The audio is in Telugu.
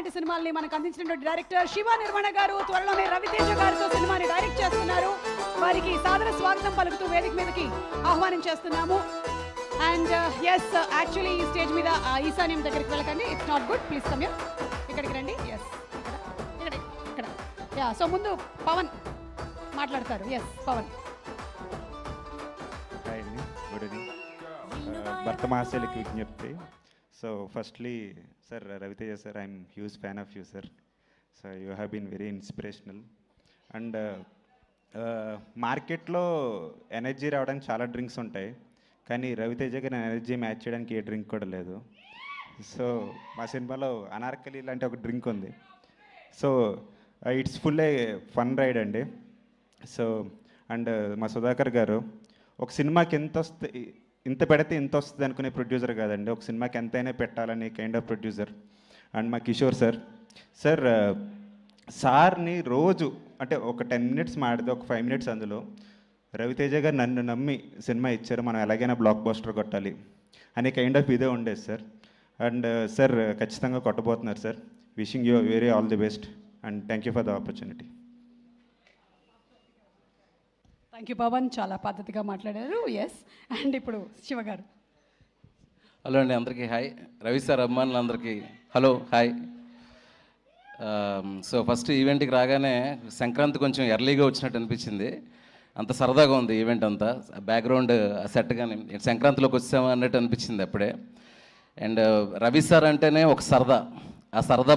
లాంటి సినిమాల్ని మనకు అందించినటువంటి డైరెక్టర్ శివ నిర్మణ గారు త్వరలోనే రవితేజ గారితో సినిమాని డైరెక్ట్ చేస్తున్నారు. వారికి సాదర స్వాగతం పలుకుతూ వేదిక మీదకి ఆహ్వానం చేస్తున్నాము. అండ్ ఎస్ యాక్చువల్లీ ఈ స్టేజ్ మీద ఈశాన్యం దగ్గరికి వెళ్ళకండి, it's not good, please come here. ఇక్కడికి రండి. ఎస్ ఇక్కడ యా. సో ముందు పవన్ మాట్లాడతారు. ఎస్ పవన్. హాయ్ అండి, గుడ్ ఈవినింగ్. భర్త మహాశైలకి విజ్ఞప్తి. So firstly sir, Ravi Teja sir, I'm huge fan of you sir. So you have been very inspirational. And మార్కెట్లో ఎనర్జీ రావడానికి చాలా డ్రింక్స్ ఉంటాయి, కానీ రవితేజ గారి ఎనర్జీ మ్యాచ్ చేయడానికి ఏ డ్రింక్ కూడా లేదు. సో మా సినిమాలో అనార్కలి లాంటి ఒక డ్రింక్ ఉంది. So it's full a fun ride అండి. సో అండ్ మా సుధాకర్ గారు ఒక సినిమాకి ఇంత పెడితే ఇంత వస్తుంది అనుకునే ప్రొడ్యూసర్ కాదండి, ఒక సినిమాకి ఎంతైనా పెట్టాలని కైండ్ ఆఫ్ ప్రొడ్యూసర్. అండ్ మా కిషోర్ సార్, సార్ని రోజు అంటే ఒక 10 minutes మాడితే ఒక 5 minutes అందులో రవితేజ గారు నన్ను నమ్మి సినిమా ఇచ్చారు, మనం ఎలాగైనా బ్లాక్ బస్టర్ కొట్టాలి అనే కైండ్ ఆఫ్ ఇదే ఉండేది సార్. అండ్ సార్ ఖచ్చితంగా కొట్టబోతున్నారు sir. Wishing you very all the best and thank you for the opportunity. Thank you Pavan, చాలా పద్ధతిగా మాట్లాడారు. ఎస్. అండ్ ఇప్పుడు శివ గారు. హలో అండి, అందరికీ హాయ్. రవి సార్ అభిమానులందరికీ హలో, హాయ్. సో ఫస్ట్ ఈవెంట్కి రాగానే సంక్రాంతి కొంచెం ఎర్లీగా వచ్చినట్టు అనిపించింది. అంత సరదాగా ఉంది ఈవెంట్ అంతా, బ్యాక్గ్రౌండ్ సెట్ కానీ సంక్రాంతిలోకి వచ్చామా అన్నట్టు అనిపించింది అప్పుడే. అండ్ రవి సార్ అంటేనే ఒక సరదా, ఆ సరదా